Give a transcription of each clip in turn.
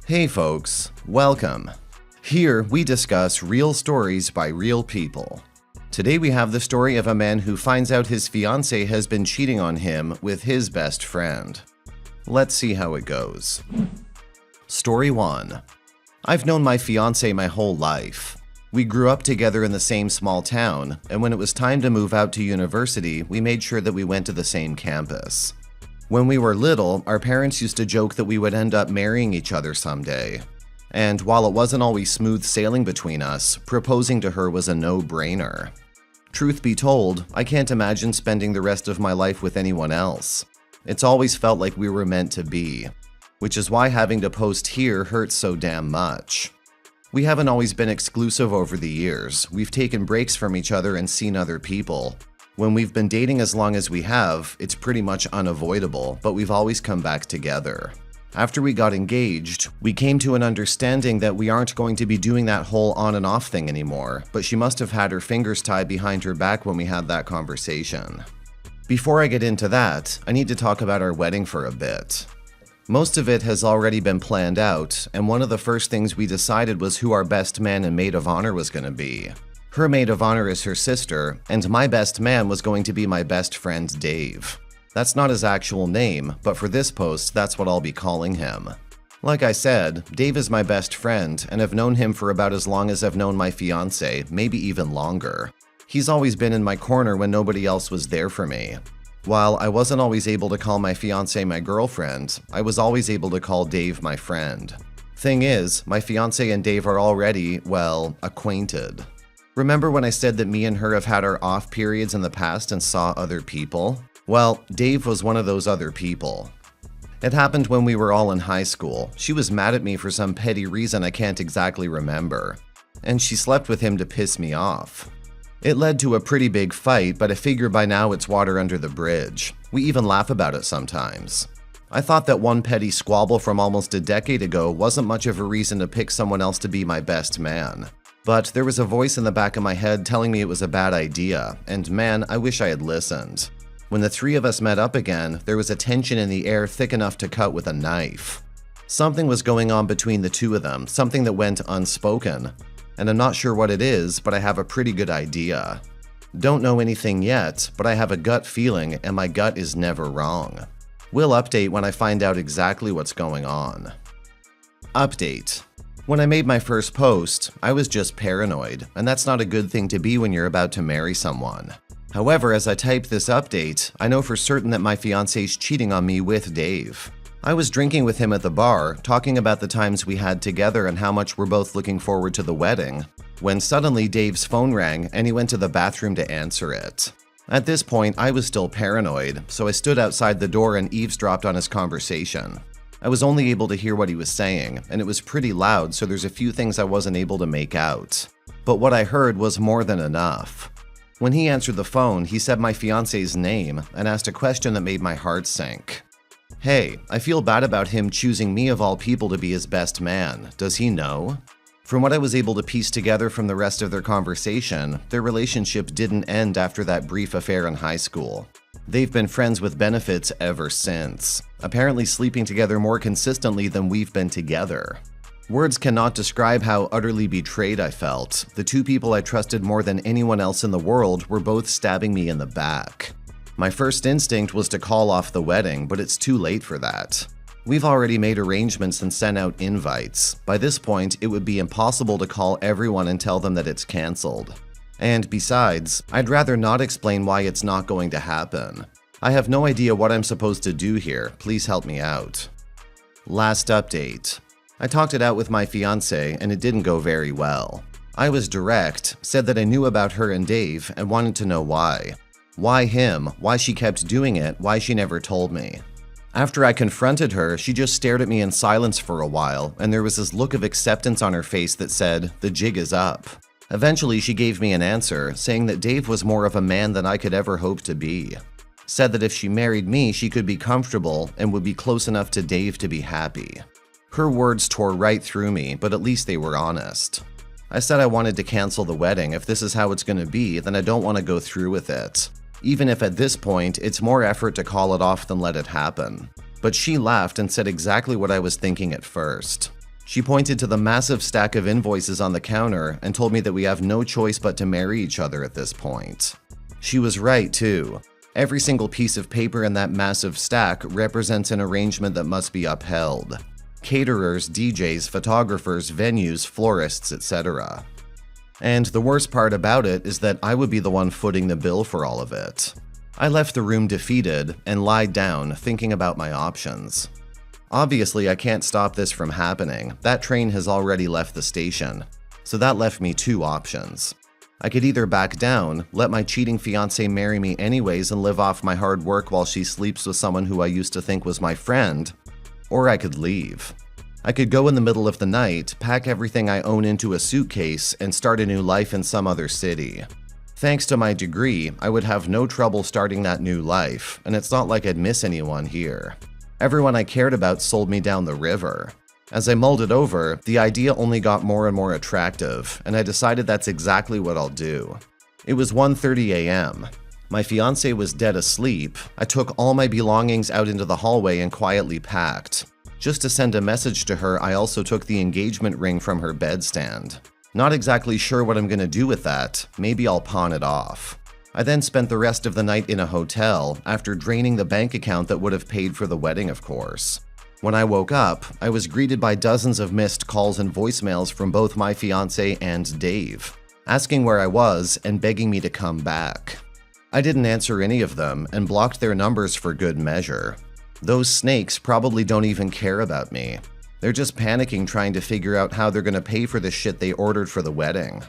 Hey folks, welcome. Here we discuss real stories by real people. Today we have the story of a man who finds out his fiancée has been cheating on him with his best friend. Let's see how it goes. Story 1. I've known my fiancée my whole life. We grew up together in the same small town, and when it was time to move out to university, we made sure that we went to the same campus. When we were little, our parents used to joke that we would end up marrying each other someday. And while it wasn't always smooth sailing between us, proposing to her was a no-brainer. Truth be told, I can't imagine spending the rest of my life with anyone else. It's always felt like we were meant to be, which is why having to post here hurts so damn much. We haven't always been exclusive over the years. We've taken breaks from each other and seen other people. When we've been dating as long as we have, it's pretty much unavoidable, but we've always come back together. After we got engaged, we came to an understanding that we aren't going to be doing that whole on and off thing anymore, but she must have had her fingers tied behind her back when we had that conversation. Before I get into that, I need to talk about our wedding for a bit. Most of it has already been planned out, and one of the first things we decided was who our best man and maid of honor was going to be. Her maid of honor is her sister, and my best man was going to be my best friend Dave. That's not his actual name, but for this post, that's what I'll be calling him. Like I said, Dave is my best friend, and I've known him for about as long as I've known my fiancée, maybe even longer. He's always been in my corner when nobody else was there for me. While I wasn't always able to call my fiancée my girlfriend, I was always able to call Dave my friend. Thing is, my fiancée and Dave are already, well, acquainted. Remember when I said that me and her have had our off periods in the past and saw other people? Well, Dave was one of those other people. It happened when we were all in high school. She was mad at me for some petty reason I can't exactly remember, and she slept with him to piss me off. It led to a pretty big fight, but I figure by now it's water under the bridge. We even laugh about it sometimes. I thought that one petty squabble from almost a decade ago wasn't much of a reason to pick someone else to be my best man. But there was a voice in the back of my head telling me it was a bad idea, and man, I wish I had listened. When the three of us met up again, there was a tension in the air thick enough to cut with a knife. Something was going on between the two of them, something that went unspoken. And I'm not sure what it is, but I have a pretty good idea. Don't know anything yet, but I have a gut feeling, and my gut is never wrong. We'll update when I find out exactly what's going on. Update. When I made my first post, I was just paranoid, and that's not a good thing to be when you're about to marry someone. However, as I type this update, I know for certain that my fiancé's cheating on me with Dave. I was drinking with him at the bar, talking about the times we had together and how much we're both looking forward to the wedding, when suddenly Dave's phone rang and he went to the bathroom to answer it. At this point, I was still paranoid, so I stood outside the door and eavesdropped on his conversation. I was only able to hear what he was saying, and it was pretty loud, so there's a few things I wasn't able to make out. But what I heard was more than enough. When he answered the phone, he said my fiancé's name and asked a question that made my heart sink. Hey, I feel bad about him choosing me of all people to be his best man. Does he know? From what I was able to piece together from the rest of their conversation, their relationship didn't end after that brief affair in high school. They've been friends with benefits ever since, apparently sleeping together more consistently than we've been together. Words cannot describe how utterly betrayed I felt. The two people I trusted more than anyone else in the world were both stabbing me in the back. My first instinct was to call off the wedding, but it's too late for that. We've already made arrangements and sent out invites. By this point, it would be impossible to call everyone and tell them that it's cancelled. And besides, I'd rather not explain why it's not going to happen. I have no idea what I'm supposed to do here. Please help me out. Last update. I talked it out with my fiancée and it didn't go very well. I was direct, said that I knew about her and Dave and wanted to know why. Why him? Why she kept doing it? Why she never told me? After I confronted her, she just stared at me in silence for a while, and there was this look of acceptance on her face that said, "The jig is up." Eventually, she gave me an answer, saying that Dave was more of a man than I could ever hope to be. Said that if she married me, she could be comfortable and would be close enough to Dave to be happy. Her words tore right through me, but at least they were honest. I said I wanted to cancel the wedding. If this is how it's going to be, then I don't want to go through with it. Even if at this point, it's more effort to call it off than let it happen. But she laughed and said exactly what I was thinking at first. She pointed to the massive stack of invoices on the counter and told me that we have no choice but to marry each other at this point. She was right, too. Every single piece of paper in that massive stack represents an arrangement that must be upheld. Caterers, DJs, photographers, venues, florists, etc. And the worst part about it is that I would be the one footing the bill for all of it. I left the room defeated and lied down, thinking about my options. Obviously, I can't stop this from happening. That train has already left the station. So that left me two options. I could either back down, let my cheating fiancé marry me anyways and live off my hard work while she sleeps with someone who I used to think was my friend, or I could leave. I could go in the middle of the night, pack everything I own into a suitcase, and start a new life in some other city. Thanks to my degree, I would have no trouble starting that new life, and it's not like I'd miss anyone here. Everyone I cared about sold me down the river. As I mulled it over, the idea only got more and more attractive, and I decided that's exactly what I'll do. It was 1:30 a.m. My fiancé was dead asleep. I took all my belongings out into the hallway and quietly packed. Just to send a message to her, I also took the engagement ring from her bedstand. Not exactly sure what I'm gonna do with that. Maybe I'll pawn it off. I then spent the rest of the night in a hotel after draining the bank account that would have paid for the wedding, of course. When I woke up, I was greeted by dozens of missed calls and voicemails from both my fiancé and Dave, asking where I was and begging me to come back. I didn't answer any of them and blocked their numbers for good measure. Those snakes probably don't even care about me. They're just panicking trying to figure out how they're gonna pay for the shit they ordered for the wedding.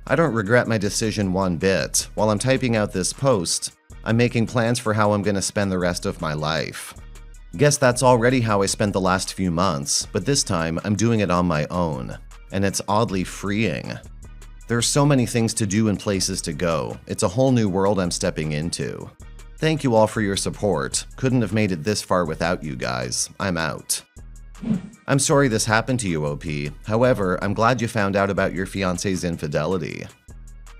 I don't regret my decision one bit. While I'm typing out this post, I'm making plans for how I'm gonna spend the rest of my life. Guess that's already how I spent the last few months, but this time I'm doing it on my own, and it's oddly freeing. There are so many things to do and places to go. It's a whole new world I'm stepping into. Thank you all for your support. Couldn't have made it this far without you guys. I'm out. I'm sorry this happened to you, OP. However, I'm glad you found out about your fiancé's infidelity.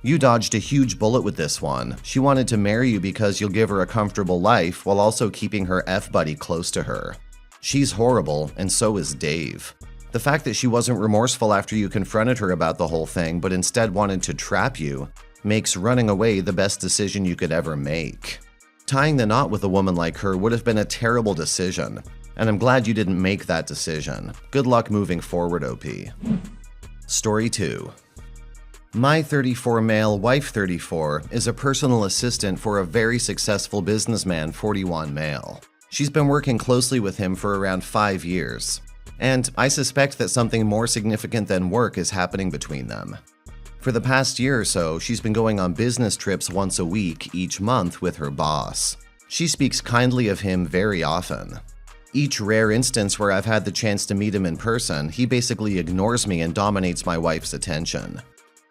You dodged a huge bullet with this one. She wanted to marry you because you'll give her a comfortable life while also keeping her F-buddy close to her. She's horrible, and so is Dave. The fact that she wasn't remorseful after you confronted her about the whole thing, but instead wanted to trap you, makes running away the best decision you could ever make. Tying the knot with a woman like her would have been a terrible decision, and I'm glad you didn't make that decision. Good luck moving forward, OP. Story 2. My 34 male, wife 34, is a personal assistant for a very successful businessman, 41 male. She's been working closely with him for around 5 years, and I suspect that something more significant than work is happening between them. For the past year or so, she's been going on business trips once a week each month with her boss. She speaks kindly of him very often. Each rare instance where I've had the chance to meet him in person, he basically ignores me and dominates my wife's attention.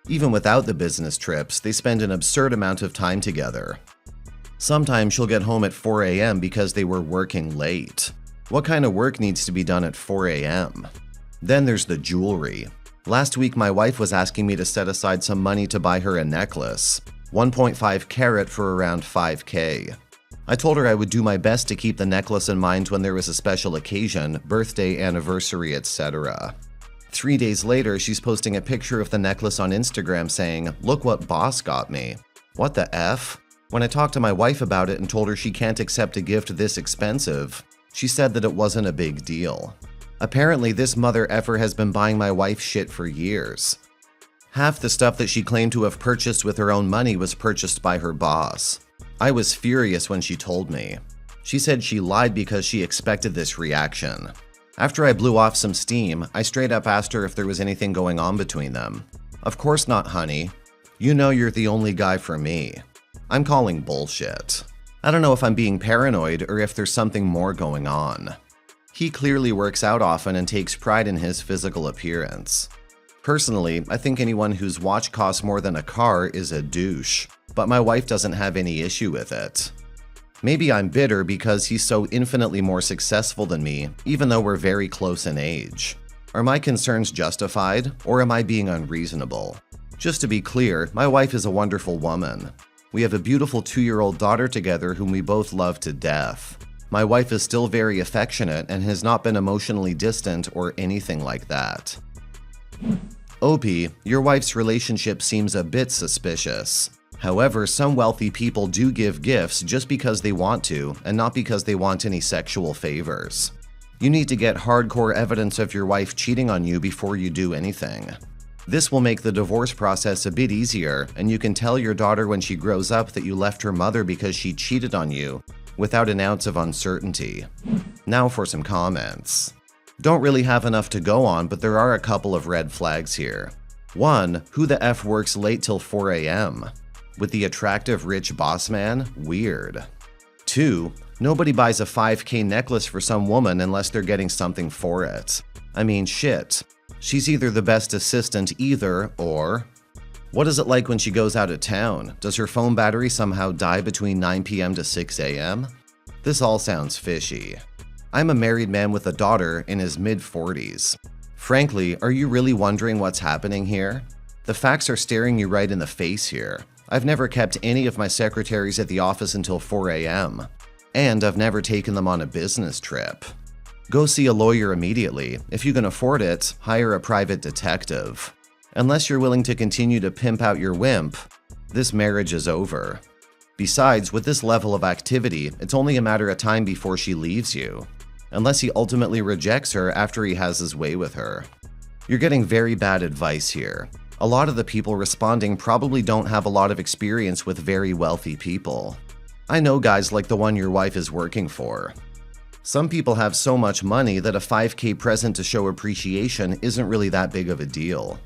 Even without the business trips, they spend an absurd amount of time together. Sometimes she'll get home at 4 a.m. because they were working late. What kind of work needs to be done at 4 a.m.? Then there's the jewelry. Last week, my wife was asking me to set aside some money to buy her a necklace, 1.5 carat for around $5K. I told her I would do my best to keep the necklace in mind when there was a special occasion, birthday, anniversary, etc. 3 days later, she's posting a picture of the necklace on Instagram saying, "Look what boss got me." What the F? When I talked to my wife about it and told her she can't accept a gift this expensive, she said that it wasn't a big deal. Apparently, this mother effer has been buying my wife shit for years. Half the stuff that she claimed to have purchased with her own money was purchased by her boss. I was furious when she told me. She said she lied because she expected this reaction. After I blew off some steam, I straight up asked her if there was anything going on between them. "Of course not, honey. You know you're the only guy for me." I'm calling bullshit. I don't know if I'm being paranoid or if there's something more going on. He clearly works out often and takes pride in his physical appearance. Personally, I think anyone whose watch costs more than a car is a douche, but my wife doesn't have any issue with it. Maybe I'm bitter because he's so infinitely more successful than me, even though we're very close in age. Are my concerns justified, or am I being unreasonable? Just to be clear, my wife is a wonderful woman. We have a beautiful 2-year-old daughter together whom we both love to death. My wife is still very affectionate and has not been emotionally distant or anything like that. OP, your wife's relationship seems a bit suspicious. However, some wealthy people do give gifts just because they want to and not because they want any sexual favors. You need to get hardcore evidence of your wife cheating on you before you do anything. This will make the divorce process a bit easier, and you can tell your daughter when she grows up that you left her mother because she cheated on you without an ounce of uncertainty. Now for some comments. Don't really have enough to go on, but there are a couple of red flags here. 1. Who the F works late till 4 a.m.? With the attractive rich boss man? Weird. 2. Nobody buys a $5K necklace for some woman unless they're getting something for it. I mean, shit. She's either the best assistant either, or... What is it like when she goes out of town? Does her phone battery somehow die between 9 p.m. to 6 a.m.? This all sounds fishy. I'm a married man with a daughter in his mid-40s. Frankly, are you really wondering what's happening here? The facts are staring you right in the face here. I've never kept any of my secretaries at the office until 4 a.m. And I've never taken them on a business trip. Go see a lawyer immediately. If you can afford it, hire a private detective. Unless you're willing to continue to pimp out your wimp, this marriage is over. Besides, with this level of activity, it's only a matter of time before she leaves you. Unless he ultimately rejects her after he has his way with her. You're getting very bad advice here. A lot of the people responding probably don't have a lot of experience with very wealthy people. I know guys like the one your wife is working for. Some people have so much money that a $5K present to show appreciation isn't really that big of a deal.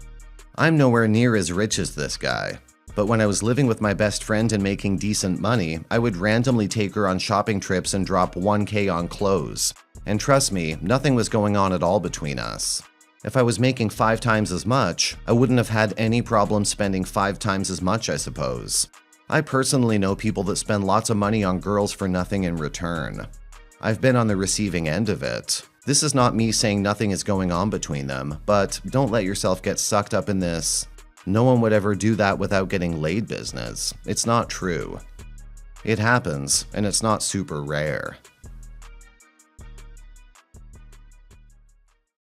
I'm nowhere near as rich as this guy, but when I was living with my best friend and making decent money, I would randomly take her on shopping trips and drop $1K on clothes. And trust me, nothing was going on at all between us. If I was making 5 times as much, I wouldn't have had any problem spending 5 times as much, I suppose. I personally know people that spend lots of money on girls for nothing in return. I've been on the receiving end of it. This is not me saying nothing is going on between them, but don't let yourself get sucked up in this "no one would ever do that without getting laid" business. It's not true. It happens, and it's not super rare.